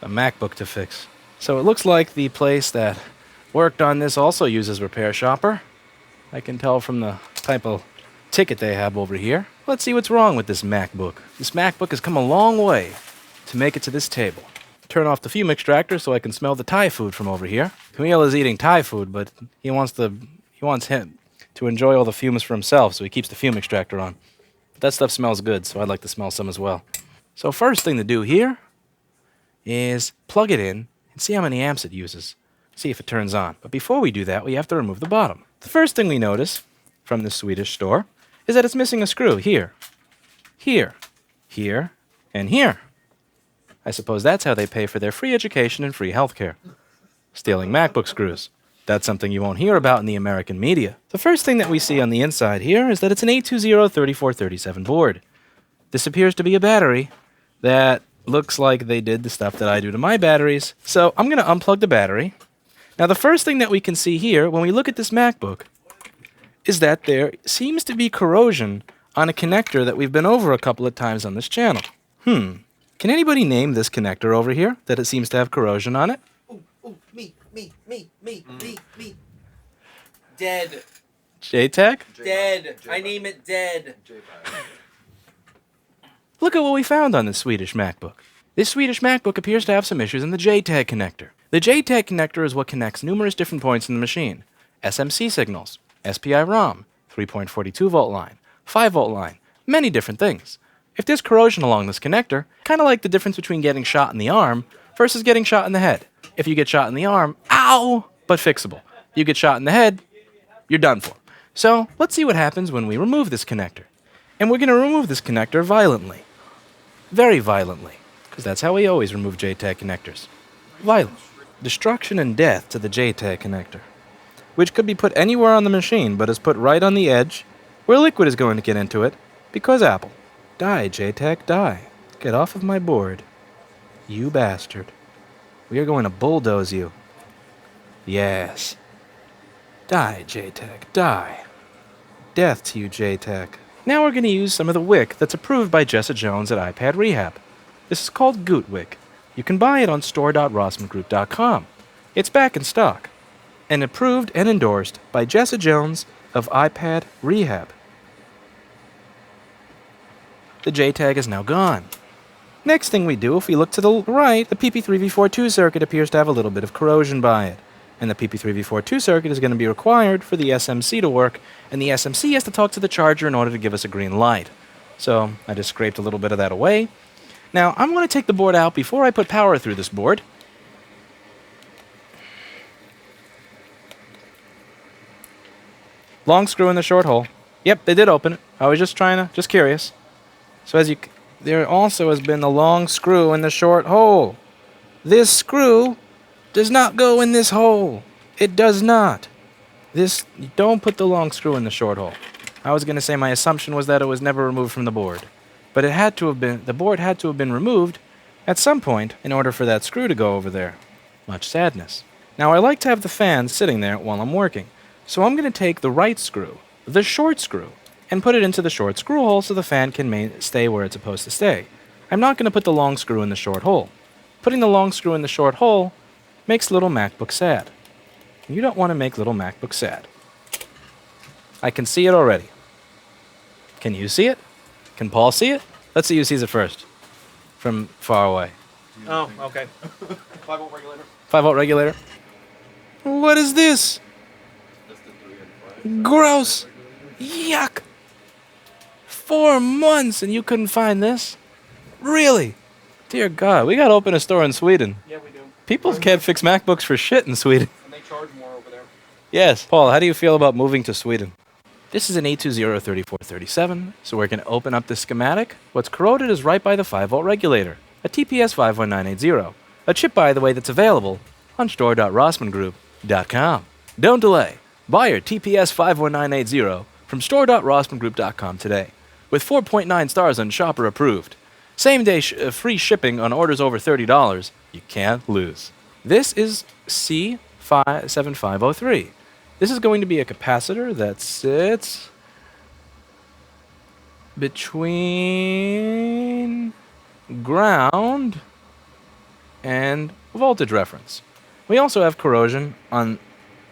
a MacBook to fix. So it looks like the place that worked on this also uses Repair Shopper. I can tell from the type of ticket they have over here. Let's see what's wrong with this MacBook. This MacBook has come a long way to make it to this table. Turn off the fume extractor so I can smell the Thai food from over here. Camille is eating Thai food, but he wants him to enjoy all the fumes for himself, so he keeps the fume extractor on. But that stuff smells good, so I'd like to smell some as well. So first thing to do here is plug it in and see how many amps it uses. See if it turns on. But before we do that, we have to remove the bottom. The first thing we notice from this Swedish store is that it's missing a screw here, here, here, and here. I suppose that's how they pay for their free education and free healthcare. Stealing MacBook screws. That's something you won't hear about in the American media. The first thing that we see on the inside here is that it's an 820-3437 board. This appears to be a battery that looks like they did the stuff that I do to my batteries. So I'm going to unplug the battery. Now the first thing that we can see here when we look at this MacBook is that there seems to be corrosion on a connector that we've been over a couple of times on this channel. Can anybody name this connector over here that it seems to have corrosion on it? Me. Dead. JTAG? Dead. I name it dead. Look at what we found on this Swedish MacBook. This Swedish MacBook appears to have some issues in the JTAG connector. The JTAG connector is what connects numerous different points in the machine. SMC signals, SPI-ROM, 3.42 volt line, 5 volt line, many different things. If there's corrosion along this connector, kind of like the difference between getting shot in the arm versus getting shot in the head. If you get shot in the arm, ow, but fixable. You get shot in the head, you're done for. So let's see what happens when we remove this connector. And we're going to remove this connector violently. Very violently. Because that's how we always remove JTAG connectors. Violent. Destruction and death to the JTAG connector. Which could be put anywhere on the machine, but is put right on the edge, where liquid is going to get into it, because Apple. Die, JTAG, die. Get off of my board. You bastard. We are going to bulldoze you. Yes. Die, JTAG, die. Death to you, JTAG. Now we're going to use some of the wick that's approved by Jessa Jones at iPad Rehab. This is called Goot Wick. You can buy it on store.rossmangroup.com. It's back in stock. And approved and endorsed by Jessa Jones of iPad Rehab. The JTAG is now gone. Next thing we do, if we look to the right, the PP3V42 circuit appears to have a little bit of corrosion by it. And the PP3V42 circuit is going to be required for the SMC to work, and the SMC has to talk to the charger in order to give us a green light. So I just scraped a little bit of that away. Now I'm going to take the board out before I put power through this board. Long screw in the short hole. Yep, they did open it. I was just curious. So there also has been a long screw in the short hole. This screw does not go in this hole. It does not. Don't put the long screw in the short hole. I was going to say my assumption was that it was never removed from the board. But the board had to have been removed at some point in order for that screw to go over there. Much sadness. Now I like to have the fan sitting there while I'm working. So I'm going to take the right screw, the short screw, and put it into the short screw hole so the fan can stay where it's supposed to stay. I'm not going to put the long screw in the short hole. Putting the long screw in the short hole makes little MacBook sad. You don't want to make little MacBook sad. I can see it already. Can you see it? Can Paul see it? Let's see who sees it first. From far away. Oh, okay. 5 volt regulator. 5 volt regulator. What is this? Gross. Yuck. 4 months and you couldn't find this? Really? Dear God, we gotta open a store in Sweden. Yeah, we do. People can't fix MacBooks for shit in Sweden. And they charge more over there. Yes. Paul, how do you feel about moving to Sweden? This is an 820-3437, so we're going to open up the schematic. What's corroded is right by the 5 volt regulator, a TPS 51980, a chip, by the way, that's available on store.rossmangroup.com. Don't delay. Buy your TPS 51980 from store.rossmangroup.com today, with 4.9 stars on Shopper approved. Same-day free shipping on orders over $30. You can't lose. This is C7503. This is going to be a capacitor that sits between ground and voltage reference. We also have corrosion on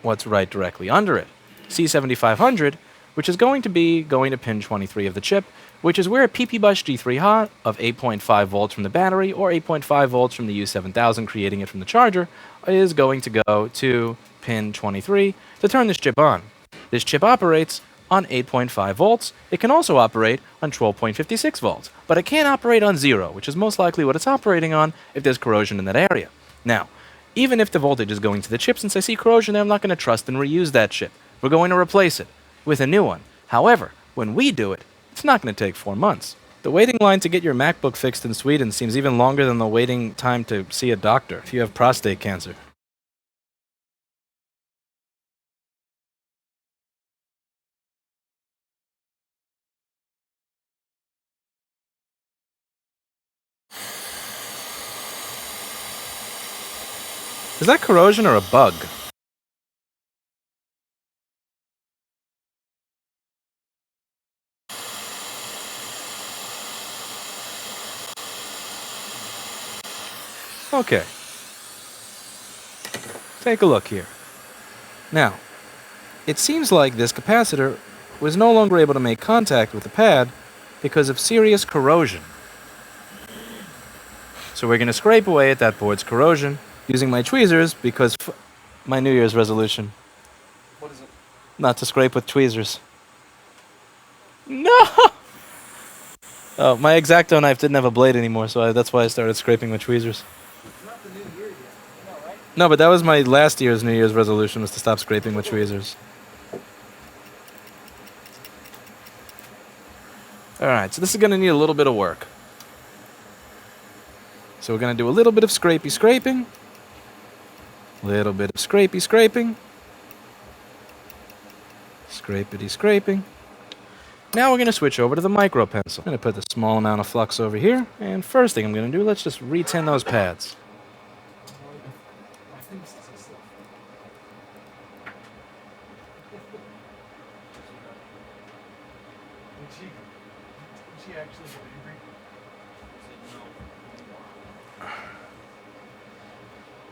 what's right directly under it, C7500, which is going to pin 23 of the chip, which is where a PP bus G3 hot of 8.5 volts from the battery or 8.5 volts from the U7000 creating it from the charger is going to go to pin 23 to turn this chip on. This chip operates on 8.5 volts. It can also operate on 12.56 volts, but it can't operate on 0, which is most likely what it's operating on if there's corrosion in that area. Now, even if the voltage is going to the chip, since I see corrosion there, I'm not going to trust and reuse that chip. We're going to replace it with a new one. However, when we do it, it's not going to take 4 months. The waiting line to get your Macbook fixed in Sweden seems even longer than the waiting time to see a doctor if you have prostate cancer. Is that corrosion or a bug? Okay. Take a look here. Now, it seems like this capacitor was no longer able to make contact with the pad because of serious corrosion. So we're going to scrape away at that board's corrosion using my tweezers because my New Year's resolution. What is it? Not to scrape with tweezers. No! Oh, my X-Acto knife didn't have a blade anymore, so that's why I started scraping with tweezers. It's not the new year yet. No, right? No, but that was my last year's New Year's resolution, was to stop scraping with tweezers. Alright, so this is going to need a little bit of work. So we're going to do a little bit of scrapey scraping. Little bit of scrapey scraping. Scrapety scraping. Now we're going to switch over to the micro pencil. I'm going to put the small amount of flux over here. And first thing I'm going to do, let's just re-tin those pads.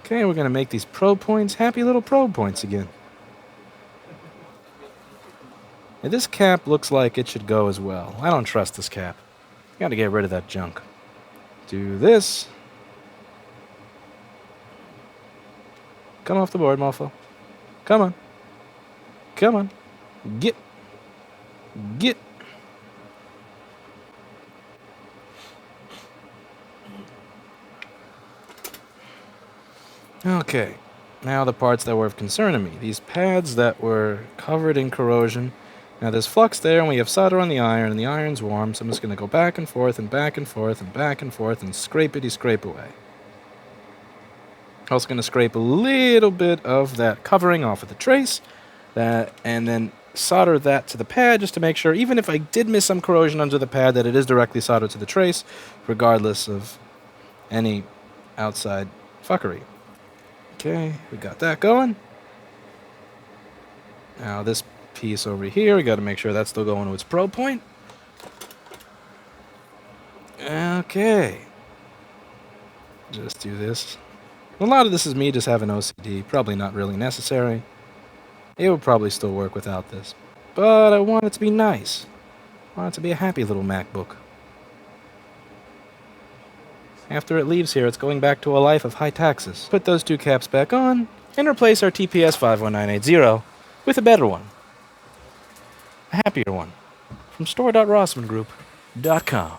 Okay, we're going to make these probe points happy little probe points again. And this cap looks like it should go as well. I don't trust this cap. Got to get rid of that junk. Do this. Come off the board, mofo. Come on. Come on. Get. Get. Okay, now the parts that were of concern to me. These pads that were covered in corrosion. Now there's flux there, and we have solder on the iron, and the iron's warm, so I'm just going to go back and forth and back and forth and back and forth and scrape away. Also going to scrape a little bit of that covering off of the trace, and then solder that to the pad just to make sure, even if I did miss some corrosion under the pad, that it is directly soldered to the trace, regardless of any outside fuckery. Okay, we got that going. Now this piece over here, we got to make sure that's still going to its probe point. Okay. Just do this. A lot of this is me just having OCD. Probably not really necessary. It would probably still work without this. But I want it to be nice. I want it to be a happy little MacBook. After it leaves here, it's going back to a life of high taxes. Put those two caps back on, and replace our TPS 51980 with a better one. A happier one. From store.rossmangroup.com.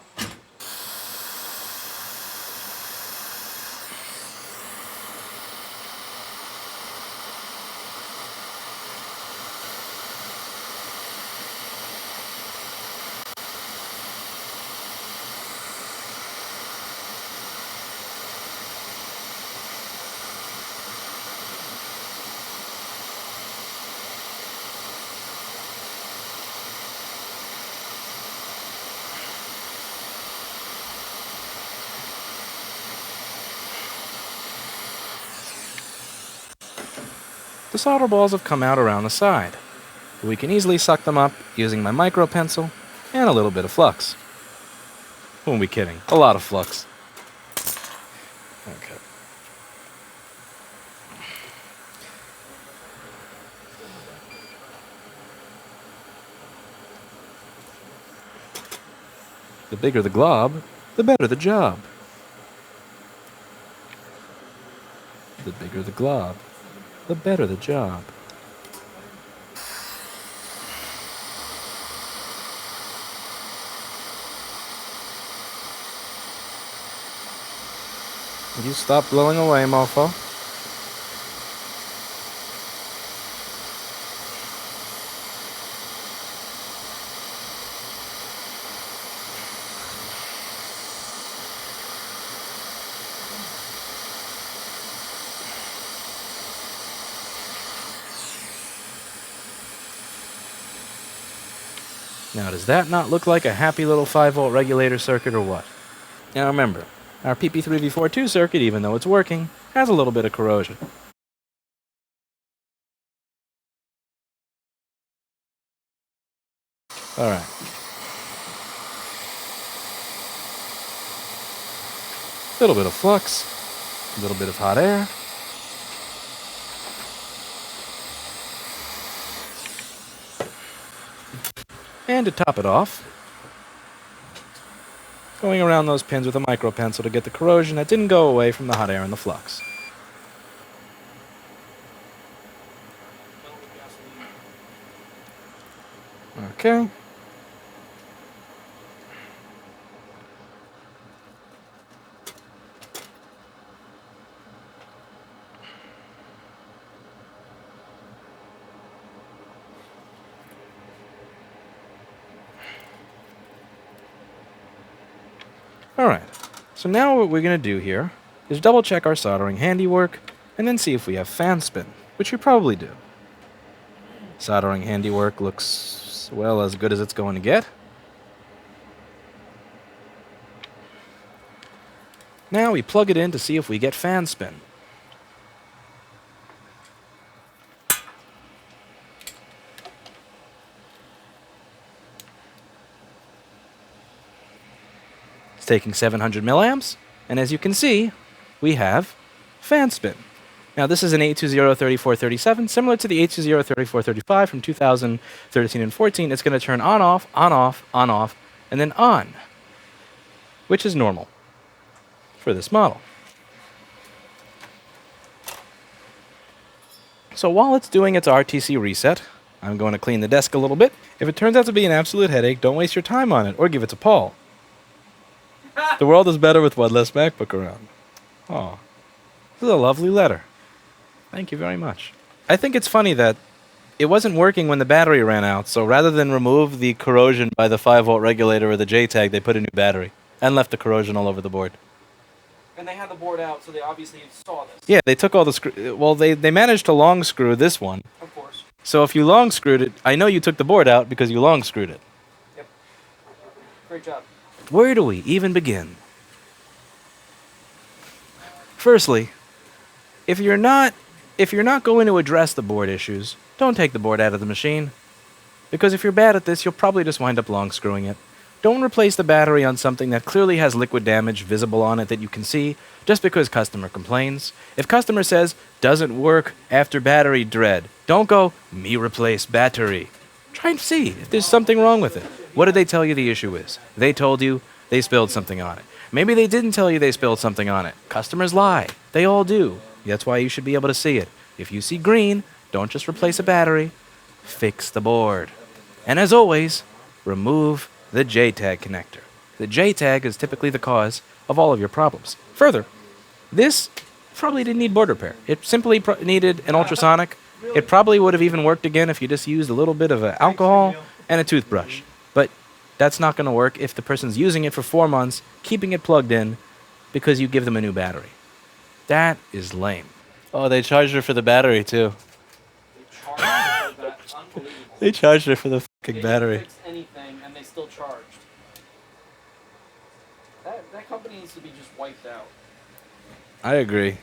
The solder balls have come out around the side. We can easily suck them up using my micro pencil and a little bit of flux. Who am I kidding? A lot of flux. Okay. The bigger the glob, the better the job. The bigger the glob, the better the job. You stop blowing away, mofo. Now, does that not look like a happy little 5-volt regulator circuit or what? Now remember, our PP3V42 circuit, even though it's working, has a little bit of corrosion. Alright. A little bit of flux, a little bit of hot air. And to top it off, going around those pins with a micro pencil to get the corrosion that didn't go away from the hot air and the flux. Okay. Alright, so now what we're going to do here is double check our soldering handiwork and then see if we have fan spin, which we probably do. Soldering handiwork looks, well, as good as it's going to get. Now we plug it in to see if we get fan spin. It's taking 700 milliamps, and as you can see, we have fan spin. Now this is an 820-3437, similar to the 820-3435 from 2013 and 14. It's going to turn on, off, on, off, on, off, and then on, which is normal for this model. So while it's doing its RTC reset, I'm going to clean the desk a little bit. If it turns out to be an absolute headache, don't waste your time on it, or give it to Paul. The world is better with one less MacBook around. Oh, this is a lovely letter. Thank you very much. I think it's funny that it wasn't working when the battery ran out, so rather than remove the corrosion by the 5-volt regulator or the JTAG, they put a new battery and left the corrosion all over the board. And they had the board out, so they obviously saw this. Yeah, they took all the screw. Well, they managed to long screw this one. Of course. So if you long screwed it, I know you took the board out because you long screwed it. Yep. Great job. Where do we even begin? Firstly, if you're not going to address the board issues, don't take the board out of the machine. Because if you're bad at this, you'll probably just wind up long screwing it. Don't replace the battery on something that clearly has liquid damage visible on it that you can see just because customer complains. If customer says, doesn't work after battery dread, don't go, me replace battery. Try and see if there's something wrong with it. What did they tell you the issue is? They told you they spilled something on it. Maybe they didn't tell you they spilled something on it. Customers lie. They all do. That's why you should be able to see it. If you see green, don't just replace a battery. Fix the board. And as always, remove the JTAG connector. The JTAG is typically the cause of all of your problems. Further, this probably didn't need board repair. It simply needed an ultrasonic. It probably would have even worked again if you just used a little bit of alcohol and a toothbrush. But that's not going to work if the person's using it for 4 months, keeping it plugged in, because you give them a new battery. That is lame. Oh, they charged her for the battery, too. They charged for that. Unbelievable. They charged her for the fucking They battery. didn't fix anything, and they still charged. That company needs to be just wiped out. I agree.